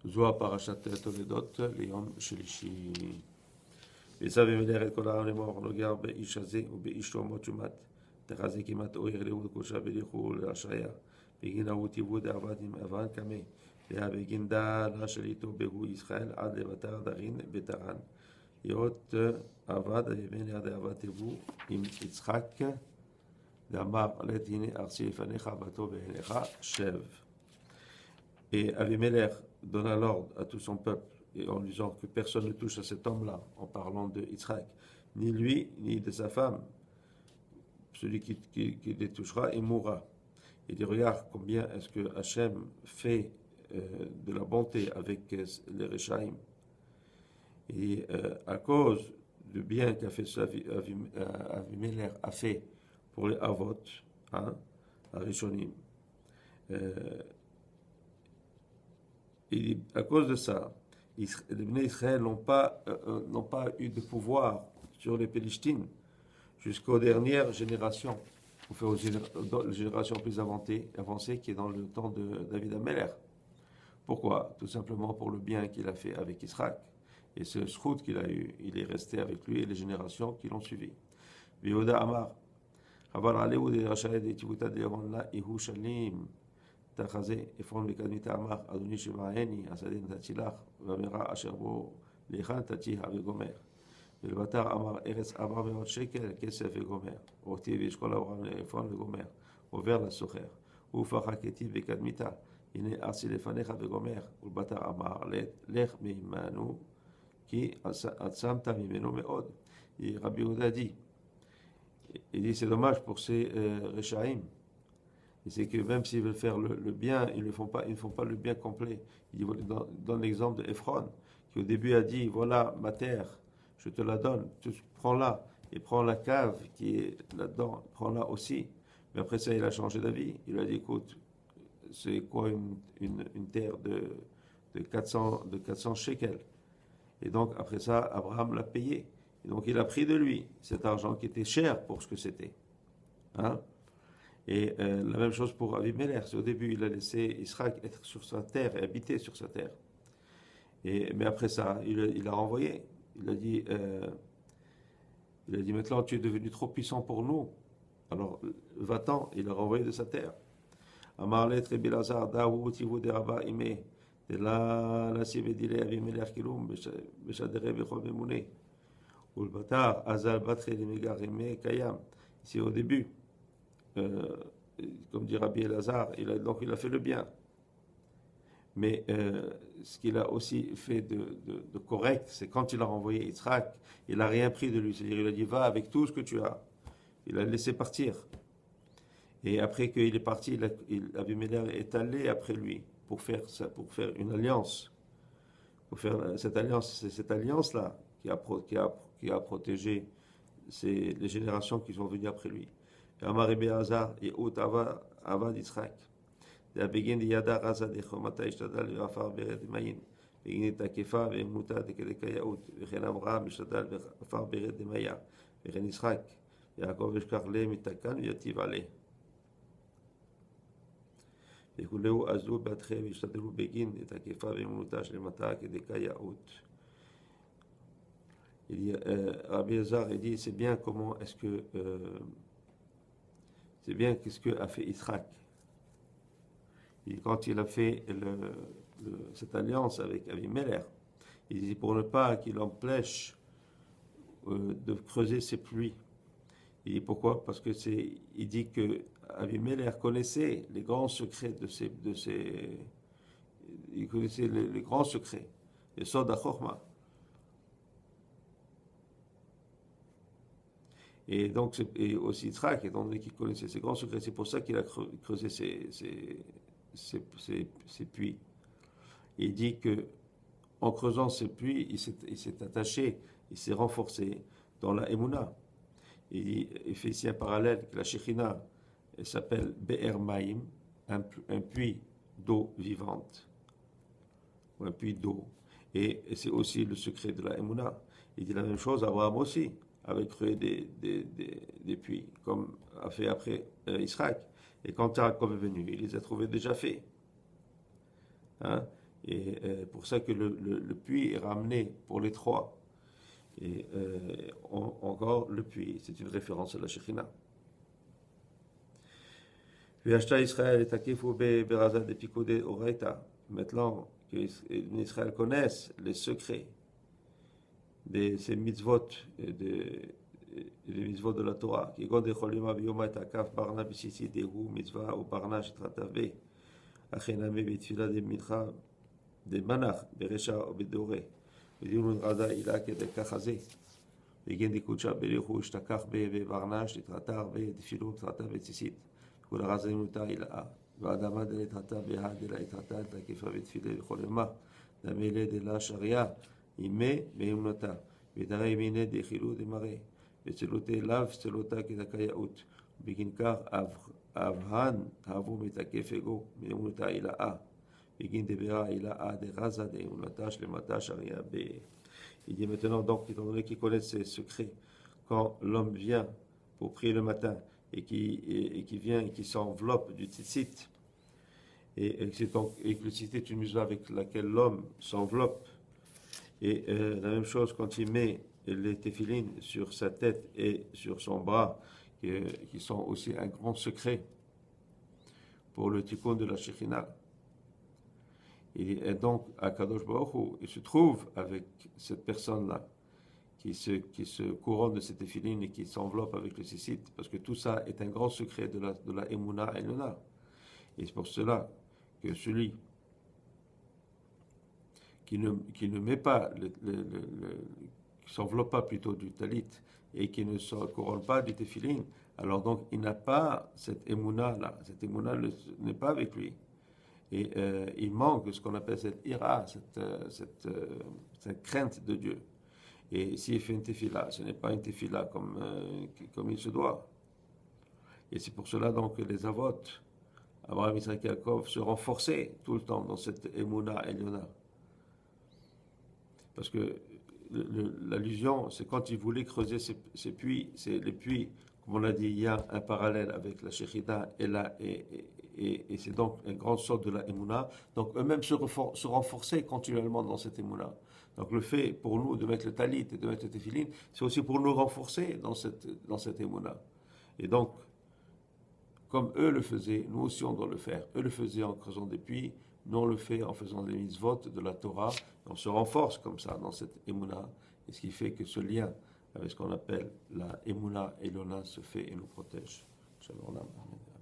זו הפרשת תולדות ליום שלישי. ועשו אבימלך את כל העם לאמור לא גר באיש הזה ובאיש לא מות שומת תחזה כמעט אויר ליהוד קודשה וליכו להשעיה בגין ההוא תיבוד דעבד עם אבן קמא והיה בגין דל אשר איתו בהו ישראל עד לבתר דרין בטרן היות עבד אבימלך דעבד תבוא עם יצחק ואמר עלת הנה ארצי לפניך בתו בעיניך שב. Et Avimelech donna l'ordre à tout son peuple et en disant que personne ne touche à cet homme-là, en parlant de Yitzhak, ni lui, ni de sa femme. Celui qui les touchera, il mourra. Il dit, regarde combien est-ce que Hachem fait de la bonté avec les Réchaïm. Et à cause du bien qu'a fait Avimelech a fait pour les Avot, hein, à Rishonim, et à cause de ça, les Bnei Israël n'ont pas eu de pouvoir sur les Pélistines jusqu'aux dernières générations, aux générations plus avancées qui est dans le temps de David Ameller. Pourquoi? Tout simplement pour le bien qu'il a fait avec Israël. Et ce schrout qu'il a eu, il est resté avec lui et les générations qui l'ont suivi. Yehuda Amar, Havar Aleu de Rachel de Tivuta de Ronla Ihu Shalim. תחזה אפרון בקדמיתה אמר אדוני שמעני השדה נתתי לך והמרע אשר בו להיכן נתתיה וגומר ולבתר אמר ארץ 400 שקל כסף וגומר אותי ואשכול אברהם לאפרון וגומר עובר לסוחר ופח הכתיב בקדמיתה הנה ארצי לפניך וגומר ולבתר אמר לך מעמנו כי עצמת ממנו מאוד. רבי יהודה dit il dit c'est dommage pour ces réchaïm. Et c'est que même s'ils veulent faire le bien, ils ne font pas le bien complet. Il donne l'exemple de Ephron, qui au début a dit, voilà ma terre, je te la donne, prends-la, et prends la cave qui est là-dedans, prends-la aussi. Mais après ça, il a changé d'avis. Il a dit, écoute, c'est quoi une terre de 400 shekels. Et donc, après ça, Abraham l'a payé. Et donc, il a pris de lui cet argent qui était cher pour ce que c'était. Hein? Et la même chose pour Avimelech. Au début, il a laissé Israël être sur sa terre et habiter sur sa terre. Mais après ça, il l'a renvoyé. Il a dit maintenant tu es devenu trop puissant pour nous. Alors va-t'en. Il l'a renvoyé de sa terre. Amarlet Rebi Lazar Dahu Tivu Deraba Ime de la Sibedile Avimelech Kilum Beshadere Bechol Memune Ulbatar Azal Batre Limegar Ime Kayam. C'est au début. Comme dit Rabbi Elazar, donc il a fait le bien. Mais ce qu'il a aussi fait de correct, c'est quand il a renvoyé Yitzhak, il n'a rien pris de lui. C'est-à-dire, il a dit, va avec tout ce que tu as. Il a laissé partir. Et après qu'il est parti, Abimelech est allé après lui pour faire une alliance. Pour faire cette alliance, c'est cette alliance-là qui a protégé les générations qui sont venues après lui. אמר רבי אלעזר, יהוד עבד יצחק. והבגין ידע רזה דחומתה השתדל ועפר ברד דמיין. בגין תקפה ואמונתה דקדקה יהוד. וכן אברהם השתדל ועפר ברד דמיה. וכן יצחק. יעקב ישכח להם מתקן ויטיב עליה. וכולהו עזו בתכם והשתדלו בגין תקפה ואמונתה שלמתה כדקה יהוד. Rabbi Elazar, il dit, c'est bien comment est-ce que c'est bien qu'est-ce qu'a fait Yitzhak. Et quand il a fait cette alliance avec Avimelech, il dit pour ne pas qu'il empêche de creuser ses puits. Il dit pourquoi? Parce que il dit que Avimelech connaissait les grands secrets il connaissait les grands secrets, les Sod HaChochma. Et donc, et aussi Yitzhak, étant donné qu'il connaissait ses grands secrets, c'est pour ça qu'il a creusé ses puits. Et il dit que en creusant ses puits, il s'est attaché, il s'est renforcé dans la Emouna. Il fait ici un parallèle que la Shekhinah, elle s'appelle Be'er Maïm, un puits d'eau vivante, ou un puits d'eau. Et c'est aussi le secret de la Emouna. Il dit la même chose à Abraham aussi, avec creusé des puits, comme a fait après Israël. Et quand Jacob est venu, il les a trouvés déjà faits. Hein? Et pour ça que le puits est ramené pour les trois. Et encore le puits, c'est une référence à la Shekhinah. V'yashta Israël et Takifu Berazat de Pikode Oraita. Maintenant que Israël connaissent les secrets de ces mitzvot et les mitzvot de la Torah, qui gonde cholima biyoma et akaf barna bisisi dehu mitzvah ou barna shetratavé, achename betfila de mincha de manach beresha ou bedore, bediun rada ilak et kachazé, begen de kucha berichu shtakach bebarna shetratar bedfilu trata betzisit, kol razim uta ila, ואדמה דלתרתה בהה דלתרתה תקיפה בתפילה לכולמה דמילא דלה שריה אימי באמנותה ודרי מיני דחילו דמראה וצלותי לאו צלותה כדקייאות ובגין כך אבהן אהבו מתקף אגו באמנותה אילאה בגין דברה אילאה דרזה דאמנותה שלמתה שריה ב... Il dit maintenant donc, étant donné qu'il connaît ses secrets, quand l'homme vient pour prier le matin et qui vient et qui s'enveloppe du tzitzit, et que le tzitzit est une mitzvah avec laquelle l'homme s'enveloppe, et la même chose quand il met les téphilines sur sa tête et sur son bras, qui sont aussi un grand secret pour le tikkun de la Shekhinah. Et donc, à Kadosh Baruch Hu, il se trouve avec cette personne-là, qui se couronne de cette téphiline et qui s'enveloppe avec le tzitzit, parce que tout ça est un grand secret de la Emunah Elona. Et c'est pour cela que celui qui ne met pas, qui s'enveloppe pas plutôt du talit, et qui ne se couronne pas du téphiline, alors donc il n'a pas cette Emunah-là. Cette Emunah n'est pas avec lui. Et il manque ce qu'on appelle cette ira, cette crainte de Dieu. Et s'il fait une tefila, ce n'est pas une tefila comme il se doit. Et c'est pour cela donc que les avot, Abraham, Isaac et Yaakov, se renforçaient tout le temps dans cette Emunah Eliona. Parce que l'allusion, c'est quand ils voulaient creuser ces puits, c'est les puits, comme on l'a dit, il y a un parallèle avec la Shekhinah et c'est donc une grande sorte de la Emunah. Donc eux-mêmes se renforçaient continuellement dans cette Emunah. Donc le fait pour nous de mettre le talit et de mettre le téphiline, c'est aussi pour nous renforcer dans cette Emunah. Et donc, comme eux le faisaient, nous aussi on doit le faire. Eux le faisaient en creusant des puits, nous on le fait en faisant des mitzvot de la Torah. On se renforce comme ça dans cette Emunah. Et ce qui fait que ce lien avec ce qu'on appelle la Emunah Elona se fait et nous protège. Shalom. Amen.